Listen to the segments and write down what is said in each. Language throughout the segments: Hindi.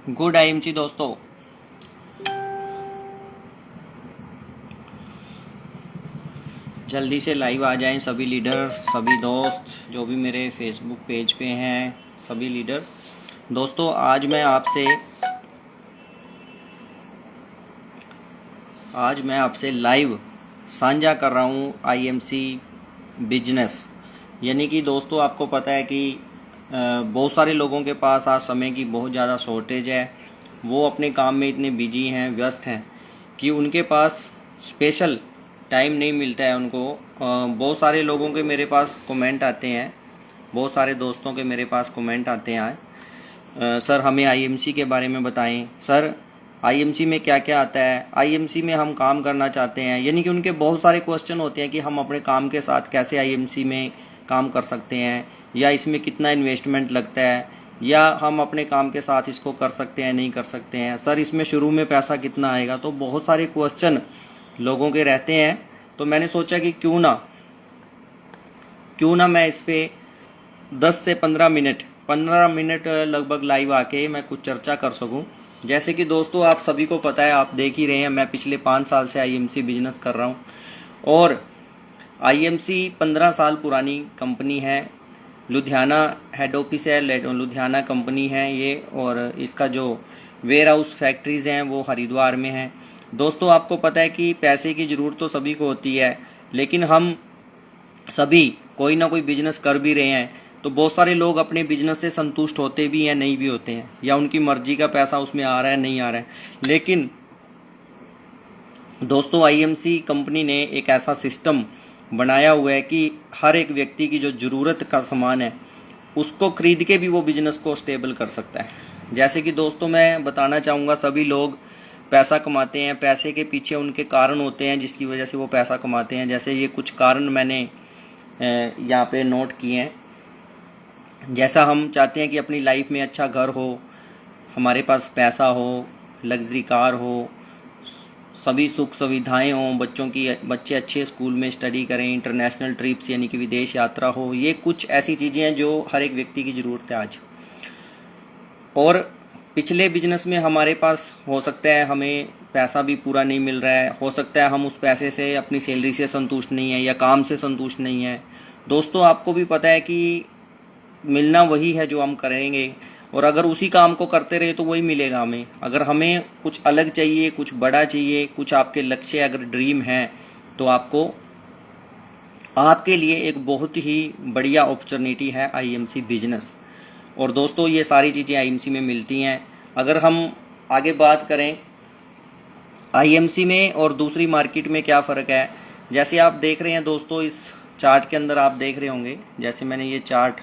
गुड आईएमसी दोस्तों, जल्दी से लाइव आ जाएं सभी लीडर, सभी दोस्त जो भी मेरे फेसबुक पेज पे हैं, सभी लीडर दोस्तों। आज मैं आपसे लाइव साझा कर रहा हूँ आईएमसी बिजनेस। यानी कि दोस्तों आपको पता है कि बहुत सारे लोगों के पास आज समय की बहुत ज़्यादा शॉर्टेज है। वो अपने काम में इतने बिजी हैं, व्यस्त हैं कि उनके पास स्पेशल टाइम नहीं मिलता है उनको। बहुत सारे लोगों के मेरे पास कमेंट आते हैं, बहुत सारे दोस्तों के मेरे पास कमेंट आते हैं, सर हमें आईएमसी के बारे में बताएं, सर आईएमसी में क्या क्या आता है, आईएमसी में हम काम करना चाहते हैं। यानी कि उनके बहुत सारे क्वेश्चन होते हैं कि हम अपने काम के साथ कैसे आईएमसी में काम कर सकते हैं, या इसमें कितना इन्वेस्टमेंट लगता है, या हम अपने काम के साथ इसको कर सकते हैं नहीं कर सकते हैं, सर इसमें शुरू में पैसा कितना आएगा। तो बहुत सारे क्वेश्चन लोगों के रहते हैं। तो मैंने सोचा कि क्यों ना मैं इस पे 10 से 15 मिनट लगभग लाइव आके मैं कुछ चर्चा कर सकूं। जैसे कि दोस्तों आप सभी को पता है, आप देख ही रहे हैं, मैं पिछले 5 साल से आईएमसी बिजनेस कर रहा हूं और आईएमसी 15 साल पुरानी कंपनी है। लुधियाना हेड ऑफिस है, लुधियाना कंपनी है ये, और इसका जो वेयर हाउस फैक्ट्रीज हैं वो हरिद्वार में है। दोस्तों आपको पता है कि पैसे की ज़रूरत तो सभी को होती है, लेकिन हम सभी कोई ना कोई बिजनेस कर भी रहे हैं। तो बहुत सारे लोग अपने बिजनेस से संतुष्ट होते भी हैं, नहीं भी होते हैं, या उनकी मर्जी का पैसा उसमें आ रहा है नहीं आ रहा है। लेकिन दोस्तों आईएमसी कंपनी ने एक ऐसा सिस्टम बनाया हुआ है कि हर एक व्यक्ति की जो ज़रूरत का सामान है उसको खरीद के भी वो बिजनेस को स्टेबल कर सकता है। जैसे कि दोस्तों मैं बताना चाहूँगा, सभी लोग पैसा कमाते हैं, पैसे के पीछे उनके कारण होते हैं जिसकी वजह से वो पैसा कमाते हैं। जैसे ये कुछ कारण मैंने यहाँ पे नोट किए हैं। जैसा हम चाहते हैं कि अपनी लाइफ में अच्छा घर हो, हमारे पास पैसा हो, लग्जरी कार हो, सभी सुख सुविधाएं हों, बच्चे अच्छे स्कूल में स्टडी करें, इंटरनेशनल ट्रिप्स यानी कि विदेश यात्रा हो। ये कुछ ऐसी चीज़ें हैं जो हर एक व्यक्ति की ज़रूरत है आज। और पिछले बिजनेस में हमारे पास हो सकता है हमें पैसा भी पूरा नहीं मिल रहा है, हो सकता है हम उस पैसे से अपनी सैलरी से संतुष्ट नहीं है या काम से संतुष्ट नहीं है। दोस्तों आपको भी पता है कि मिलना वही है जो हम करेंगे, और अगर उसी काम को करते रहे तो वही मिलेगा हमें। अगर हमें कुछ अलग चाहिए, कुछ बड़ा चाहिए, कुछ आपके लक्ष्य अगर ड्रीम है, तो आपके लिए एक बहुत ही बढ़िया अपॉर्चुनिटी है आईएमसी बिजनेस। और दोस्तों ये सारी चीज़ें आईएमसी में मिलती हैं। अगर हम आगे बात करें आईएमसी में और दूसरी मार्केट में क्या फ़र्क है, जैसे आप देख रहे हैं दोस्तों, इस चार्ट के अंदर आप देख रहे होंगे, जैसे मैंने ये चार्ट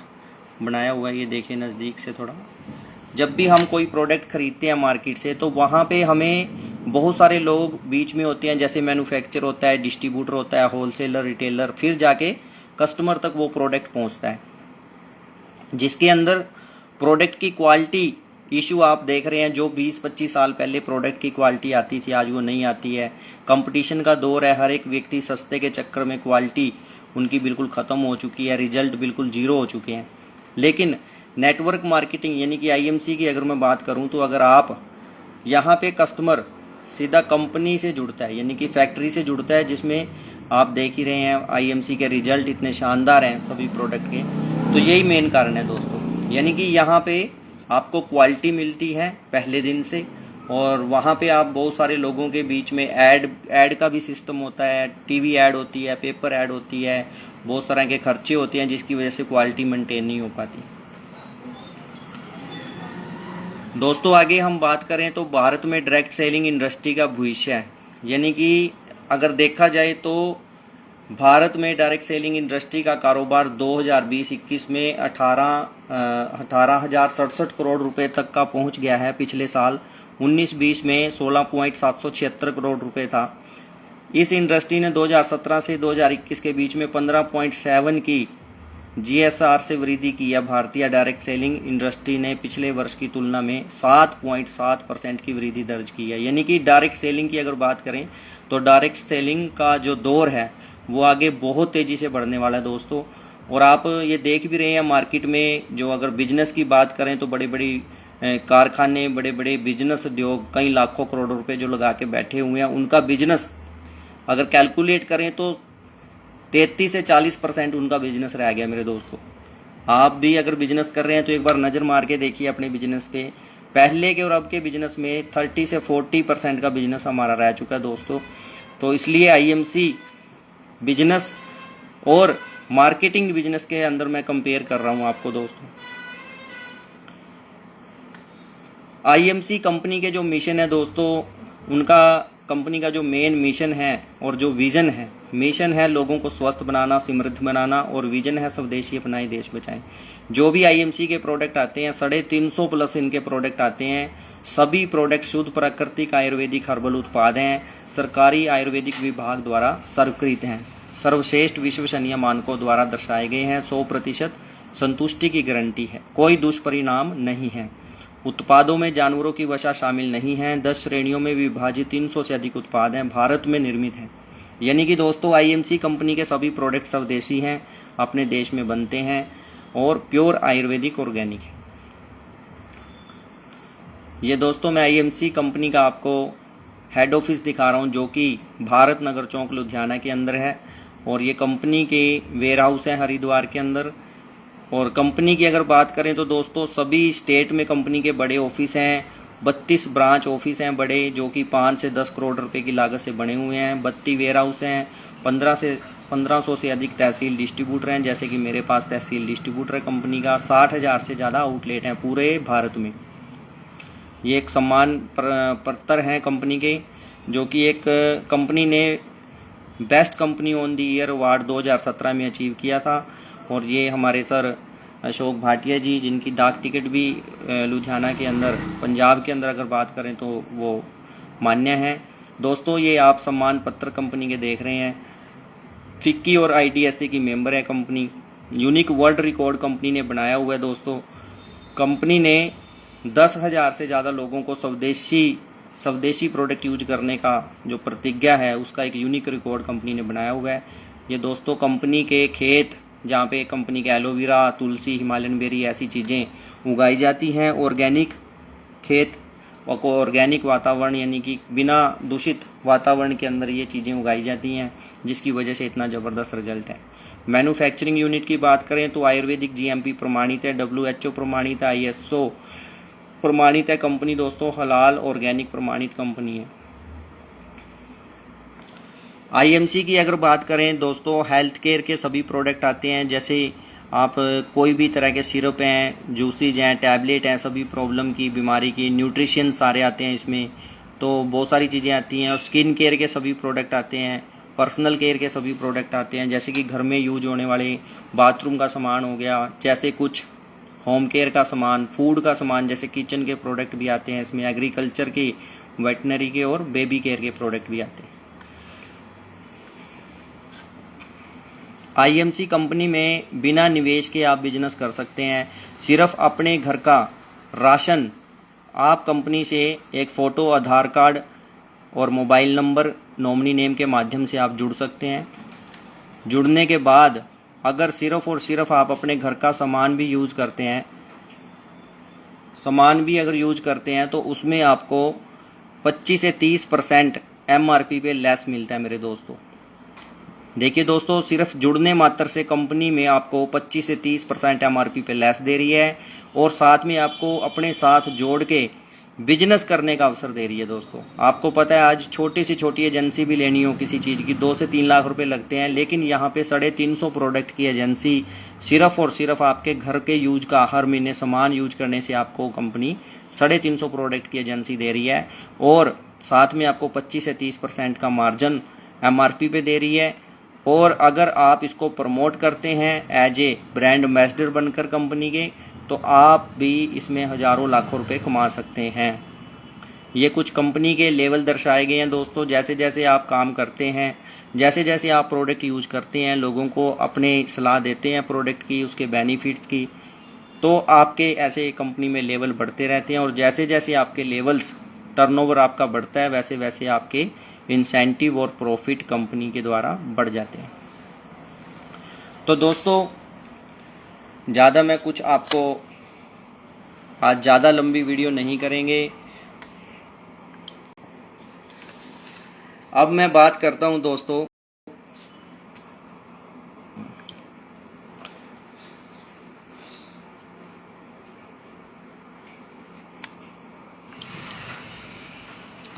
बनाया हुआ है, ये देखिए नज़दीक से थोड़ा। जब भी हम कोई प्रोडक्ट खरीदते हैं मार्केट से, तो वहाँ पे हमें बहुत सारे लोग बीच में होते हैं। जैसे मैन्युफैक्चर होता है, डिस्ट्रीब्यूटर होता है, होलसेलर, रिटेलर, फिर जाके कस्टमर तक वो प्रोडक्ट पहुँचता है, जिसके अंदर प्रोडक्ट की क्वालिटी इशू आप देख रहे हैं। जो 20-25 साल पहले प्रोडक्ट की क्वालिटी आती थी, आज वो नहीं आती है। कंपटीशन का दौर है, हर एक व्यक्ति सस्ते के चक्कर में क्वालिटी उनकी बिल्कुल ख़त्म हो चुकी है, रिजल्ट बिल्कुल जीरो हो चुके हैं। लेकिन नेटवर्क मार्केटिंग यानी कि आईएमसी की अगर मैं बात करूं, तो अगर आप यहाँ पे कस्टमर सीधा कंपनी से जुड़ता है, यानी कि फैक्ट्री से जुड़ता है, जिसमें आप देख ही रहे हैं आईएमसी के रिजल्ट इतने शानदार हैं सभी प्रोडक्ट के। तो यही मेन कारण है दोस्तों, यानी कि यहाँ पे आपको क्वालिटी मिलती है पहले दिन से, और वहाँ पे आप बहुत सारे लोगों के बीच में ऐड का भी सिस्टम होता है, टीवी ऐड होती है, पेपर ऐड होती है, बहुत तरह के खर्चे होते हैं, जिसकी वजह से क्वालिटी मेंटेन नहीं हो पाती। दोस्तों आगे हम बात करें तो भारत में डायरेक्ट सेलिंग इंडस्ट्री का भविष्य है। यानी कि अगर देखा जाए तो भारत में डायरेक्ट सेलिंग इंडस्ट्री का कारोबार 2020-21 में 18,067 करोड़ रुपए तक का पहुंच गया है। पिछले साल 19-20 में 16,776 करोड़ रुपए था। इस इंडस्ट्री ने 2017 से 2021 के बीच में 15.7 की जीएसआर से वृद्धि की है। भारतीय डायरेक्ट सेलिंग इंडस्ट्री ने पिछले वर्ष की तुलना में 7.7% की वृद्धि दर्ज की है। यानी कि डायरेक्ट सेलिंग की अगर बात करें तो डायरेक्ट सेलिंग का जो दौर है वो आगे बहुत तेज़ी से बढ़ने वाला है दोस्तों। और आप ये देख भी रहे हैं मार्केट में, जो अगर बिजनेस की बात करें तो बड़ी बड़ी कारखाने, बड़े बड़े बिजनेस उद्योग कई लाखों करोड़ों रुपए जो लगा के बैठे हुए हैं, उनका बिजनेस अगर कैलकुलेट करें तो 33 से 40% उनका बिजनेस रह गया मेरे दोस्तों। आप भी अगर बिजनेस कर रहे हैं तो एक बार नज़र मार के देखिए अपने बिजनेस पे। पहले के और अब के बिजनेस में 30 से 40% का बिजनेस हमारा रह चुका है दोस्तों। तो इसलिए आईएमसी बिजनेस और मार्केटिंग बिजनेस के अंदर मैं कंपेयर कर रहा हूं आपको दोस्तों। आईएमसी कंपनी के जो मिशन है दोस्तों, उनका कंपनी का जो मेन मिशन है और जो विजन है, मिशन है लोगों को स्वस्थ बनाना, समृद्ध बनाना, और विजन है स्वदेशी अपनाए देश बचाएं। जो भी आईएमसी के प्रोडक्ट आते हैं, 350 प्लस इनके प्रोडक्ट आते हैं। सभी प्रोडक्ट शुद्ध प्राकृतिक आयुर्वेदिक हर्बल उत्पाद हैं, सरकारी आयुर्वेदिक विभाग द्वारा स्वीकृत हैं, सर्वश्रेष्ठ विश्वसनीय मानकों द्वारा दर्शाए गए हैं, 100% संतुष्टि की गारंटी है, कोई दुष्परिणाम नहीं है। उत्पादों में जानवरों की वसा शामिल नहीं है। 10 श्रेणियों में विभाजित 300 से अधिक उत्पाद हैं, भारत में निर्मित हैं। यानी कि दोस्तों आईएमसी कंपनी के सभी प्रोडक्ट स्वदेशी हैं, अपने देश में बनते हैं और प्योर आयुर्वेदिक ऑर्गेनिक है। ये दोस्तों मैं आईएमसी कंपनी का आपको हेड ऑफिस दिखा रहा हूँ, जो कि भारत नगर चौक लुधियाना के अंदर है, और ये कंपनी के वेयर हाउस है हरिद्वार के अंदर। और कंपनी की अगर बात करें तो दोस्तों सभी स्टेट में कंपनी के बड़े ऑफिस हैं, 32 ब्रांच ऑफिस हैं बड़े, जो कि 5 से 10 करोड़ रुपए की लागत से बने हुए हैं। 32 वेयर हाउस हैं, 1500 से अधिक तहसील डिस्ट्रीब्यूटर हैं, जैसे कि मेरे पास तहसील डिस्ट्रीब्यूटर है कंपनी का। 60,000 से ज़्यादा आउटलेट हैं पूरे भारत में। ये एक सम्मान पत्र हैं कंपनी के, जो कि एक कंपनी ने best company on the year award 2017 में अचीव किया था। और ये हमारे सर अशोक भाटिया जी, जिनकी डाक टिकट भी लुधियाना के अंदर, पंजाब के अंदर अगर बात करें तो वो मान्य है दोस्तों। ये आप सम्मान पत्र कंपनी के देख रहे हैं। फिक्की और आईटीएससी की मेंबर है company. Unique world record company ने बनाया हुआ है दोस्तों। कंपनी ने 10,000 से ज़्यादा लोगों को स्वदेशी प्रोडक्ट यूज करने का जो प्रतिज्ञा है, उसका एक यूनिक रिकॉर्ड कंपनी ने बनाया हुआ है। ये दोस्तों कंपनी के खेत, जहाँ पे कंपनी के एलोवेरा, तुलसी, हिमालयन बेरी ऐसी चीज़ें उगाई जाती हैं। ऑर्गेनिक खेत और ऑर्गेनिक वातावरण, यानी कि बिना दूषित वातावरण के अंदर ये चीज़ें उगाई जाती हैं, जिसकी वजह से इतना ज़बरदस्त रिजल्ट है। मैन्युफैक्चरिंग यूनिट की बात करें तो आयुर्वेदिक जीएमपी प्रमाणित है, WHO प्रमाणित है, ISO प्रमाणित है कंपनी दोस्तों, हलाल ऑर्गेनिक प्रमाणित कंपनी है। आईएमसी की अगर बात करें दोस्तों, हेल्थ केयर के सभी प्रोडक्ट आते हैं, जैसे आप कोई भी तरह के सिरप हैं, जूसेज हैं, टैबलेट हैं, सभी प्रॉब्लम की, बीमारी की, न्यूट्रिशन सारे आते हैं इसमें, तो बहुत सारी चीज़ें आती हैं। और स्किन केयर के सभी प्रोडक्ट आते हैं, पर्सनल केयर के सभी प्रोडक्ट आते हैं, जैसे कि घर में यूज होने वाले बाथरूम का सामान हो गया, जैसे कुछ होम केयर का सामान, फूड का सामान, जैसे किचन के प्रोडक्ट भी आते हैं इसमें, एग्रीकल्चर के, वेटनरी के और बेबी केयर के प्रोडक्ट भी आते हैं। आईएमसी कंपनी में बिना निवेश के आप बिजनेस कर सकते हैं। सिर्फ अपने घर का राशन आप कंपनी से एक फ़ोटो, आधार कार्ड और मोबाइल नंबर, नॉमिनी नेम के माध्यम से आप जुड़ सकते हैं। जुड़ने के बाद अगर सिर्फ और सिर्फ आप अपने घर का सामान भी यूज करते हैं, अगर यूज करते हैं तो उसमें आपको 25 से 30% MRP पे लेस मिलता है मेरे दोस्तों। देखिए दोस्तों, सिर्फ जुड़ने मात्र से कंपनी में आपको 25 से 30% MRP पे लेस दे रही है, और साथ में आपको अपने साथ जोड़ के बिजनेस करने का अवसर दे रही है दोस्तों। आपको पता है आज छोटी से छोटी एजेंसी भी लेनी हो किसी चीज़ की, 2 से 3 लाख रुपए लगते हैं, लेकिन यहाँ पे 350 प्रोडक्ट की एजेंसी सिर्फ और सिर्फ आपके घर के यूज का, हर महीने सामान यूज करने से आपको कंपनी 350 प्रोडक्ट की एजेंसी दे रही है, और साथ में आपको 25 से 30% का मार्जिन MRP पे दे रही है। और अगर आप इसको प्रमोट करते हैं एज ए ब्रांड एम्बेसडर बनकर कंपनी के, तो आप भी इसमें हजारों लाखों रुपए कमा सकते हैं। ये कुछ कंपनी के लेवल दर्शाए गए हैं दोस्तों। जैसे जैसे आप काम करते हैं, जैसे जैसे आप प्रोडक्ट यूज करते हैं, लोगों को अपने सलाह देते हैं प्रोडक्ट की, उसके बेनिफिट्स की, तो आपके ऐसे कंपनी में लेवल बढ़ते रहते हैं। और जैसे जैसे आपके लेवल्स, टर्नओवर आपका बढ़ता है, वैसे वैसे आपके इंसेंटिव और प्रॉफिट कंपनी के द्वारा बढ़ जाते हैं। तो दोस्तों ज़्यादा मैं कुछ आपको आज ज़्यादा लंबी वीडियो नहीं करेंगे। अब मैं बात करता हूं दोस्तों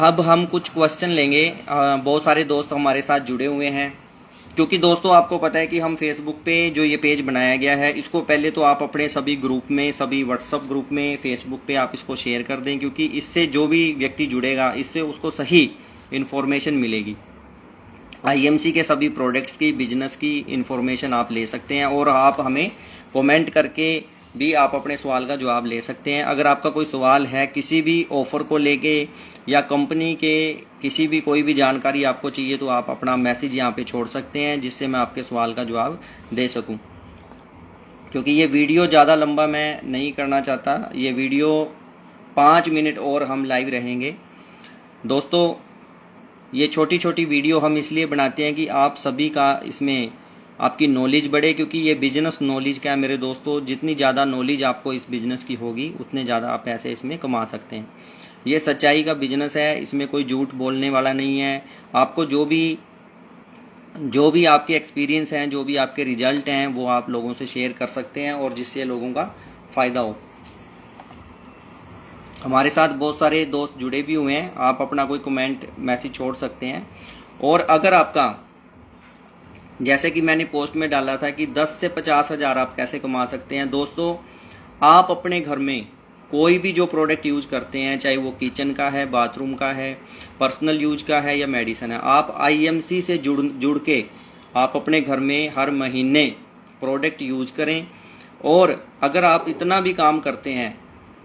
अब हम कुछ क्वेश्चन लेंगे। बहुत सारे दोस्त हमारे साथ जुड़े हुए हैं, क्योंकि दोस्तों आपको पता है कि हम फेसबुक पे जो ये पेज बनाया गया है, इसको पहले तो आप अपने सभी ग्रुप में, सभी व्हाट्सअप ग्रुप में, फेसबुक पे आप इसको शेयर कर दें, क्योंकि इससे जो भी व्यक्ति जुड़ेगा इससे उसको सही इन्फॉर्मेशन मिलेगी। आईएमसी के सभी प्रोडक्ट्स की, बिजनेस की इन्फॉर्मेशन आप ले सकते हैं, और आप हमें कमेंट करके भी आप अपने सवाल का जवाब ले सकते हैं। अगर आपका कोई सवाल है किसी भी ऑफर को लेके या कंपनी के किसी भी कोई भी जानकारी आपको चाहिए, तो आप अपना मैसेज यहाँ पे छोड़ सकते हैं, जिससे मैं आपके सवाल का जवाब दे सकूं। क्योंकि ये वीडियो ज़्यादा लंबा मैं नहीं करना चाहता, ये वीडियो 5 मिनट और हम लाइव रहेंगे। दोस्तों ये छोटी छोटी वीडियो हम इसलिए बनाते हैं कि आप सभी का इसमें आपकी नॉलेज बढ़े, क्योंकि ये बिजनेस नॉलेज क्या है मेरे दोस्तों, जितनी ज़्यादा नॉलेज आपको इस बिज़नेस की होगी उतने ज़्यादा आप पैसे इसमें कमा सकते हैं। ये सच्चाई का बिजनेस है, इसमें कोई झूठ बोलने वाला नहीं है। आपको जो भी आपके एक्सपीरियंस हैं, जो भी आपके रिजल्ट हैं, वो आप लोगों से शेयर कर सकते हैं, और जिससे लोगों का फ़ायदा हो। हमारे साथ बहुत सारे दोस्त जुड़े भी हुए हैं, आप अपना कोई कमेंट मैसेज छोड़ सकते हैं। और अगर आपका, जैसे कि मैंने पोस्ट में डाला था कि 10 से 50 हज़ार आप कैसे कमा सकते हैं, दोस्तों आप अपने घर में कोई भी जो प्रोडक्ट यूज करते हैं, चाहे वो किचन का है, बाथरूम का है, पर्सनल यूज का है या मेडिसिन है, आप आईएमसी से जुड़ के आप अपने घर में हर महीने प्रोडक्ट यूज करें। और अगर आप इतना भी काम करते हैं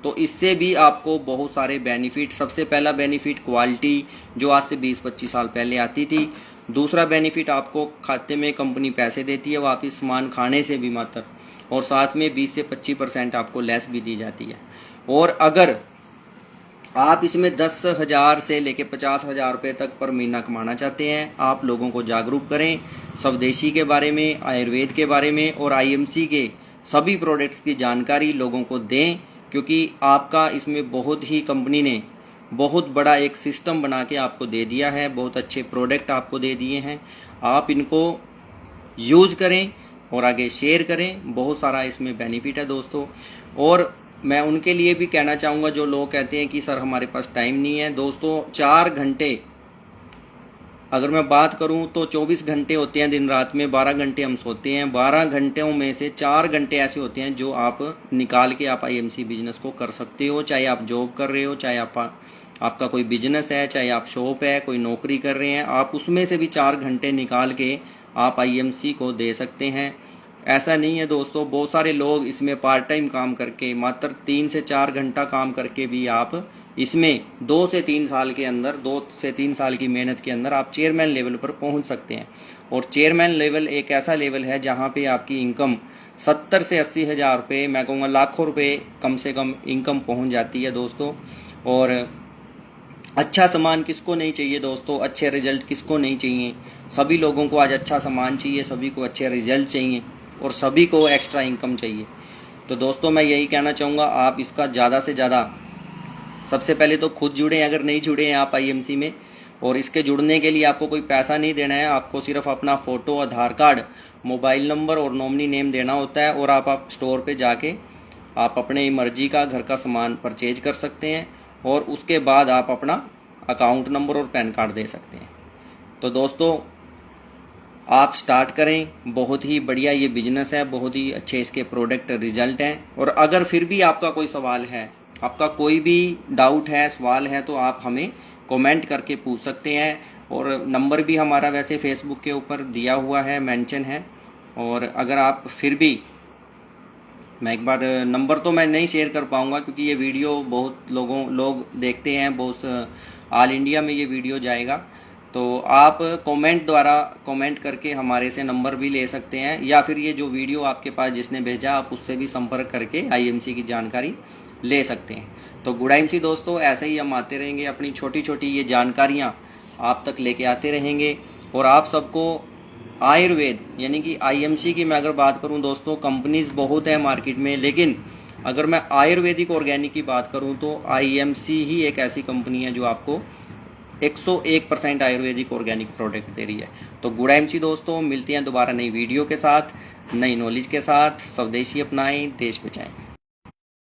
तो इससे भी आपको बहुत सारे बेनिफिट। सबसे पहला बेनिफिट क्वालिटी, जो आज से 20-25 साल पहले आती थी। दूसरा बेनिफिट, आपको खाते में कंपनी पैसे देती है वापिस सामान खाने से भी मात्र, और साथ में 20 से 25% आपको लेस भी दी जाती है। और अगर आप इसमें 10,000 से लेके 50,000 रुपये तक पर महीना कमाना चाहते हैं, आप लोगों को जागरूक करें स्वदेशी के बारे में, आयुर्वेद के बारे में, और आईएमसी के सभी प्रोडक्ट्स की जानकारी लोगों को दें, क्योंकि आपका इसमें बहुत ही कंपनी ने बहुत बड़ा एक सिस्टम बना के आपको दे दिया है, बहुत अच्छे प्रोडक्ट आपको दे दिए हैं। आप इनको यूज करें और आगे शेयर करें, बहुत सारा इसमें बेनिफिट है दोस्तों। और मैं उनके लिए भी कहना चाहूँगा जो लोग कहते हैं कि सर हमारे पास टाइम नहीं है। दोस्तों 4 घंटे अगर मैं बात करूं तो 24 घंटे होते हैं दिन रात में, 12 घंटे हम सोते हैं। 12 घंटों में से 4 घंटे ऐसे होते हैं जो आप निकाल के आप आईएमसी बिजनेस को कर सकते हो। चाहे आप जॉब कर रहे हो, चाहे आपका कोई बिजनेस है, चाहे आप शॉप है, कोई नौकरी कर रहे हैं, आप उसमें से भी 4 घंटे निकाल के आप आईएमसी को दे सकते हैं। ऐसा नहीं है दोस्तों, बहुत सारे लोग इसमें पार्ट टाइम काम करके, मात्र 3 से 4 घंटा काम करके भी आप इसमें 2 से 3 साल के अंदर, 2 से 3 साल की मेहनत के अंदर आप चेयरमैन लेवल पर पहुंच सकते हैं। और चेयरमैन लेवल एक ऐसा लेवल है जहां पे आपकी इनकम 70 से 80 हज़ार रुपये, मैं कहूँगा लाखों रुपये कम से कम इनकम पहुंच जाती है दोस्तों। और अच्छा सामान किसको नहीं चाहिए दोस्तों, अच्छे रिजल्ट किसको नहीं चाहिए। सभी लोगों को आज अच्छा सामान चाहिए, सभी को अच्छे रिजल्ट चाहिए, और सभी को एक्स्ट्रा इनकम चाहिए। तो दोस्तों मैं यही कहना चाहूँगा, आप इसका ज़्यादा से ज़्यादा, सबसे पहले तो खुद जुड़ें अगर नहीं जुड़े हैं आप आईएमसी में। और इसके जुड़ने के लिए आपको कोई पैसा नहीं देना है, आपको सिर्फ अपना फ़ोटो, आधार कार्ड, मोबाइल नंबर और नॉमिनी नेम देना होता है। और आप स्टोर पे जाके आप अपने मर्जी का घर का सामान परचेज कर सकते हैं, और उसके बाद आप अपना अकाउंट नंबर और पैन कार्ड दे सकते हैं। तो दोस्तों आप स्टार्ट करें, बहुत ही बढ़िया ये बिजनेस है, बहुत ही अच्छे इसके प्रोडक्ट रिजल्ट हैं। और अगर फिर भी आपका कोई सवाल है, आपका कोई भी डाउट है, सवाल है, तो आप हमें कमेंट करके पूछ सकते हैं। और नंबर भी हमारा वैसे फेसबुक के ऊपर दिया हुआ है, मेंशन है। और अगर आप फिर भी, मैं एक बार नंबर तो मैं नहीं शेयर कर पाऊँगा क्योंकि ये वीडियो बहुत लोग देखते हैं, बहुत ऑल इंडिया में ये वीडियो जाएगा। तो आप कमेंट द्वारा कमेंट करके हमारे से नंबर भी ले सकते हैं, या फिर ये जो वीडियो आपके पास जिसने भेजा आप उससे भी संपर्क करके आईएमसी की जानकारी ले सकते हैं। तो गुड आईएमसी दोस्तों, ऐसे ही हम आते रहेंगे, अपनी छोटी छोटी ये जानकारियाँ आप तक लेके आते रहेंगे। और आप सबको आयुर्वेद यानी कि आईएमसी की मैं अगर बात करूं दोस्तों, कंपनीज बहुत है मार्केट में, लेकिन अगर मैं आयुर्वेदिक ऑर्गेनिक की बात करूं तो आईएमसी ही एक ऐसी कंपनी है जो आपको 101% आयुर्वेदिक ऑर्गेनिक प्रोडक्ट दे रही है। तो गुड एमसी दोस्तों, मिलते हैं दोबारा नई वीडियो के साथ, नई नॉलेज के साथ। स्वदेशी अपनाएं, देश बचाएं।